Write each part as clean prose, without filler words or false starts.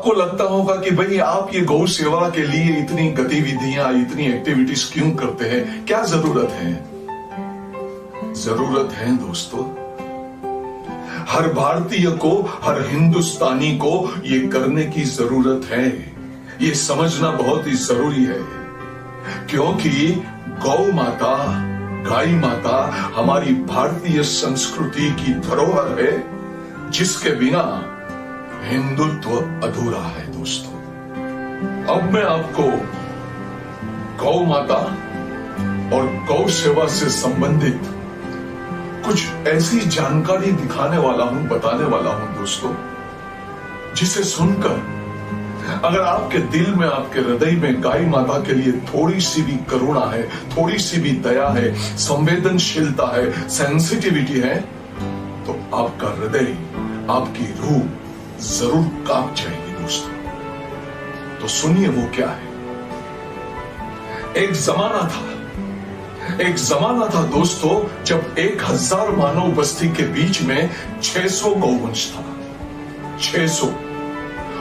आपको लगता होगा कि भाई आप ये गौ सेवा के लिए इतनी गतिविधियां, इतनी एक्टिविटीज क्यों करते हैं, क्या जरूरत है? जरूरत है दोस्तों, हर भारतीय को, हर हिंदुस्तानी को ये करने की जरूरत है। ये समझना बहुत ही जरूरी है, क्योंकि गौ माता, गाय माता हमारी भारतीय संस्कृति की धरोहर है, जिसके बिना हिंदुत्व अधूरा है दोस्तों। अब मैं आपको गौ माता और गौ सेवा से संबंधित कुछ ऐसी जानकारी दिखाने वाला हूं, बताने वाला हूं दोस्तों, जिसे सुनकर अगर आपके दिल में, आपके हृदय में गाय माता के लिए थोड़ी सी भी करुणा है, थोड़ी सी भी दया है, संवेदनशीलता है, सेंसिटिविटी है, तो आपका हृदय, आपकी रूह जरूर कांप जाएगी दोस्तों। तो सुनिए वो क्या है। एक जमाना था दोस्तों, जब 1000 मानव बस्ती के बीच में 600 गौवंश था, 600।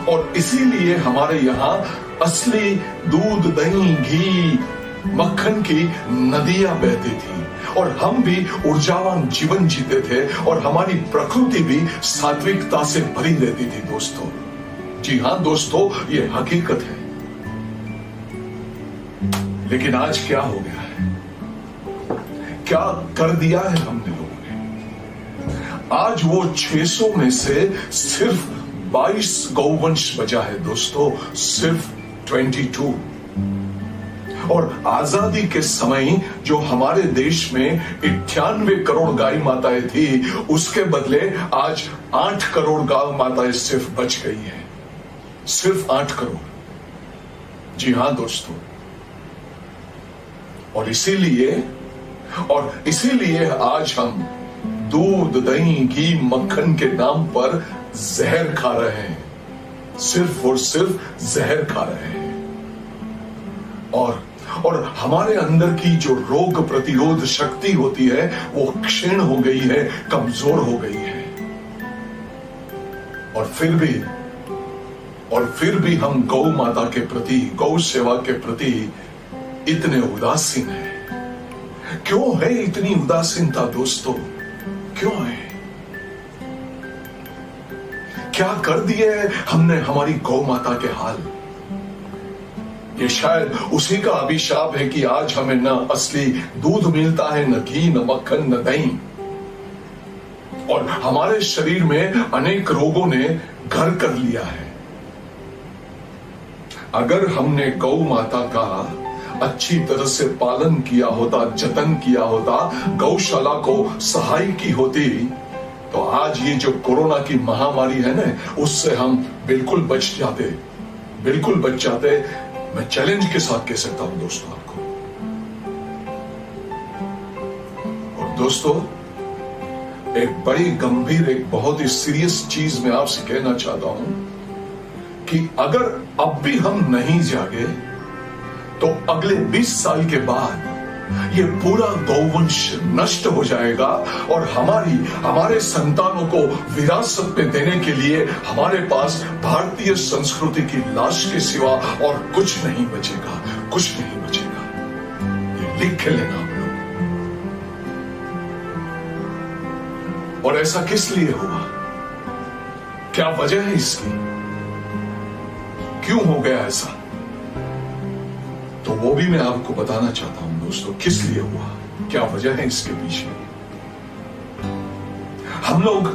और इसीलिए हमारे यहां असली दूध, दही, घी, मक्खन की नदियां बहती थी, और हम भी ऊर्जावान जीवन जीते थे, और हमारी प्रकृति भी सात्विकता से भरी रहती थी दोस्तों। जी हां दोस्तों, ये हकीकत है। लेकिन आज क्या हो गया है, क्या कर दिया है हमने लोगों ने? आज वो 600 में से सिर्फ 22 गौवंश बचा है दोस्तों, सिर्फ 22। और आजादी के समय जो हमारे देश में 98 करोड़ गाय माताएं थी, उसके बदले आज 8 करोड़ गाय माताएं सिर्फ बच गई है, सिर्फ 8 करोड़। जी हां दोस्तों, और इसीलिए आज हम दूध, दही, घी, मक्खन के नाम पर जहर खा रहे हैं, सिर्फ और सिर्फ जहर खा रहे हैं। और हमारे अंदर की जो रोग प्रतिरोध शक्ति होती है, वो क्षीण हो गई है, कमजोर हो गई है। और फिर भी हम गौ माता के प्रति, गौ सेवा के प्रति इतने उदासीन हैं। क्यों है इतनी उदासीनता दोस्तों? क्यों है? क्या कर दिए हमने हमारी गौ माता के हाल? ये शायद उसी का अभिशाप है कि आज हमें न असली दूध मिलता है, न घी, न मक्खन, न दही, और हमारे शरीर में अनेक रोगों ने घर कर लिया है। अगर हमने गौ माता का अच्छी तरह से पालन किया होता, जतन किया होता, गौशाला को सहाय की होती, तो आज ये जो कोरोना की महामारी है ना, उससे हम बिल्कुल बच जाते, बिल्कुल बच जाते। मैं चैलेंज के साथ कह सकता हूं दोस्तों आपको। और दोस्तों, एक बड़ी गंभीर, एक बहुत ही सीरियस चीज मैं आपसे कहना चाहता हूं कि अगर अब भी हम नहीं जागे, तो अगले 20 साल के बाद ये पूरा गौवंश नष्ट हो जाएगा, और हमारे संतानों को विरासत में देने के लिए हमारे पास भारतीय संस्कृति की लाश के सिवा और कुछ नहीं बचेगा, कुछ नहीं बचेगा। ये लिख के लेना हम लोग। और ऐसा किस लिए हुआ? क्या वजह है इसकी? क्यों हो गया ऐसा? तो वो भी मैं आपको बताना चाहता हूं दोस्तों, किस लिए हुआ, क्या वजह है इसके पीछे। हम लोग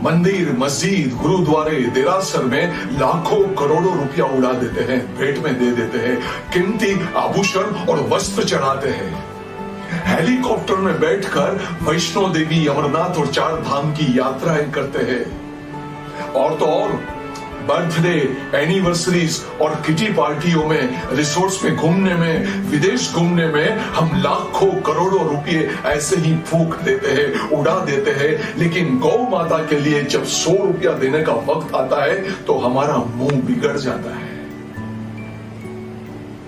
मंदिर, मस्जिद, गुरुद्वारे, देरासर में लाखों करोड़ों रुपया उड़ा देते हैं, भेंट में दे देते हैं, कीमती आभूषण और वस्त्र चढ़ाते हैं, हेलीकॉप्टर में बैठकर वैष्णो देवी, अमरनाथ और 4 धाम की यात्राएं करते हैं, और तो और बर्थडे, एनिवर्सरीज और किटी पार्टियों में, रिसोर्ट्स में घूमने में, विदेश घूमने में हम लाखों करोड़ों रुपए ऐसे ही फूंक देते हैं, उड़ा देते हैं। लेकिन गौ माता के लिए जब 100 रुपया देने का वक्त आता है, तो हमारा मुंह बिगड़ जाता है।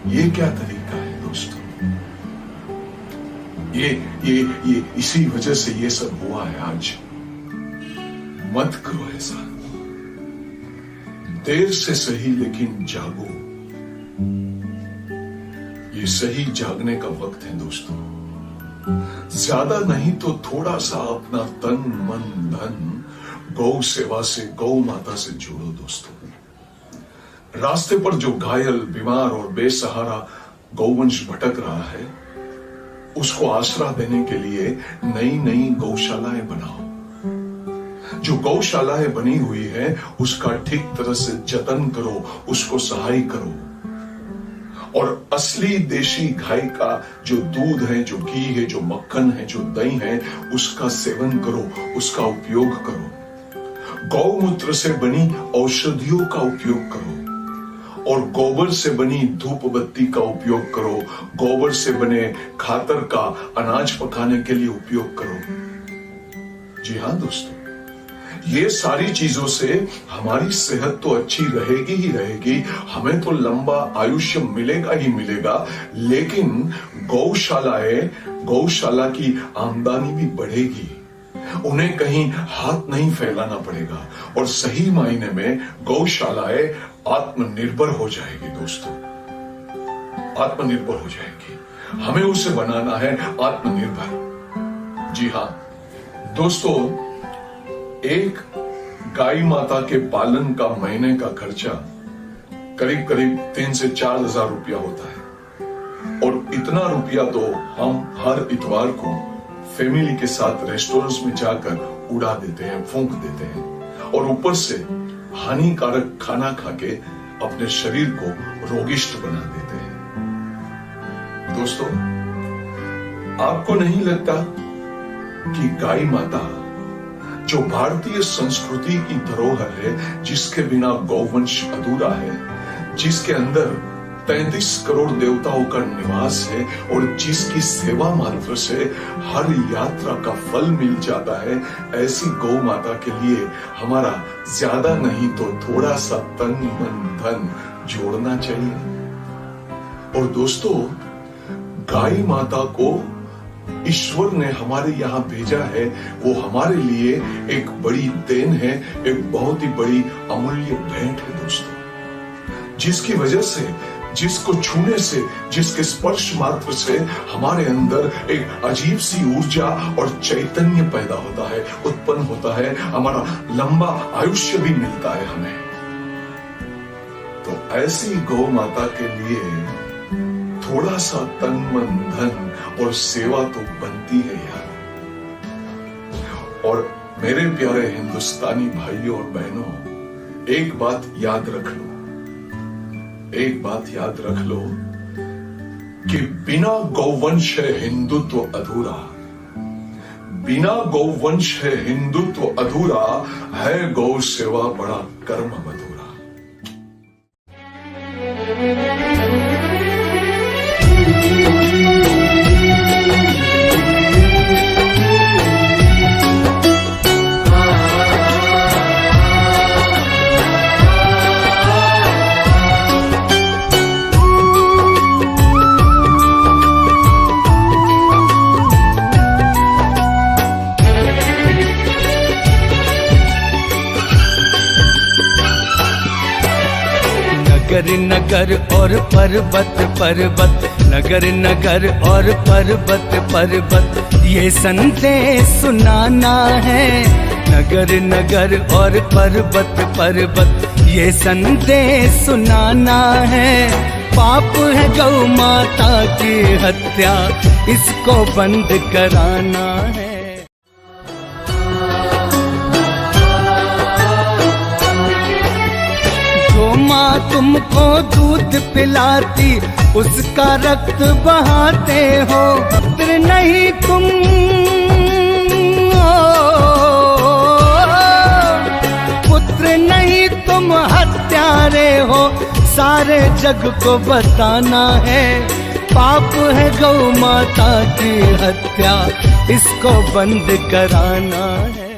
ये क्या तरीका है दोस्तों? ये इसी वजह से ये सब हुआ है आज। मत करो ऐसा, देर से सही लेकिन जागो। ये सही जागने का वक्त है दोस्तों। ज्यादा नहीं तो थोड़ा सा अपना तन मन धन गौ सेवा से, गौ माता से जोड़ो दोस्तों। रास्ते पर जो घायल, बीमार और बेसहारा गौवंश भटक रहा है, उसको आसरा देने के लिए नई नई गौशालाएं बनाओ। जो गौशालाएं बनी हुई है उसका ठीक तरह से जतन करो, उसको सहाय करो। और असली देशी गाय का जो दूध है, जो घी है, जो मक्खन है, जो दही है, उसका सेवन करो, उसका उपयोग करो। गौमूत्र से बनी औषधियों का उपयोग करो और गोबर से बनी धूप बत्ती का उपयोग करो। गोबर से बने खातर का अनाज पकाने के लिए उपयोग करो। जी हाँ दोस्तों, ये सारी चीजों से हमारी सेहत तो अच्छी रहेगी ही रहेगी, हमें तो लंबा आयुष्य मिलेगा ही मिलेगा, लेकिन गौशाला की आमदनी भी बढ़ेगी। उन्हें कहीं हाथ नहीं फैलाना पड़ेगा और सही मायने में गौशालाएं आत्मनिर्भर हो जाएगी दोस्तों, आत्मनिर्भर हो जाएगी। हमें उसे बनाना है आत्मनिर्भर। जी हाँ दोस्तों, एक गाय माता के पालन का महीने का खर्चा करीब करीब 3 से 4 हजार रुपया होता है। और इतना रुपया तो हम हर इतवार को फैमिली के साथ रेस्टोरेंट्स में जाकर उड़ा देते हैं, फूंक देते हैं और ऊपर से हानिकारक खाना खाके अपने शरीर को रोगिष्ट बना देते हैं। दोस्तों, आपको नहीं लगता कि गाय माता जो भारतीय संस्कृति की धरोहर है, जिसके बिना गौवंश अधूरा है, जिसके अंदर 33 करोड़ देवताओं का निवास है और जिसकी सेवा मात्र से हर यात्रा का फल मिल जाता है, ऐसी गौ माता के लिए हमारा ज्यादा नहीं तो थोड़ा सा तन मन धन जोड़ना चाहिए। और दोस्तों, गाय माता को ईश्वर ने हमारे यहाँ भेजा है, वो हमारे लिए एक बड़ी देन है, एक बहुत ही बड़ी अमूल्य भेंट है दोस्तों, जिसकी वजह से, जिसको छूने से, जिसके स्पर्श मात्र से हमारे अंदर एक अजीब सी ऊर्जा और चैतन्य पैदा होता है, उत्पन्न होता है, हमारा लंबा आयुष्य भी मिलता है हमें। तो ऐसी गौ माता के लिए थोड़ा सा तन मन धन और सेवा तो बनती है यार। और मेरे प्यारे हिंदुस्तानी भाइयों और बहनों, एक बात याद रख लो, एक बात याद रख लो कि बिना गौवंश है हिंदुत्व अधूरा। बिना गौवंश है हिंदुत्व अधूरा, है गौ सेवा बड़ा कर्म मधुरा। नगर नगर और पर्वत पर्वत, नगर नगर और पर्वत पर्वत, ये संदेश सुनाना है। नगर नगर और पर्वत पर्वत, ये संदेश सुनाना है। पाप है गौ माता की हत्या, इसको बंद कराना है। माँ तुमको दूध पिलाती, उसका रक्त बहाते हो। पुत्र नहीं तुम, पुत्र नहीं तुम हत्यारे हो, सारे जग को बताना है। पाप है गौ माता की हत्या, इसको बंद कराना है।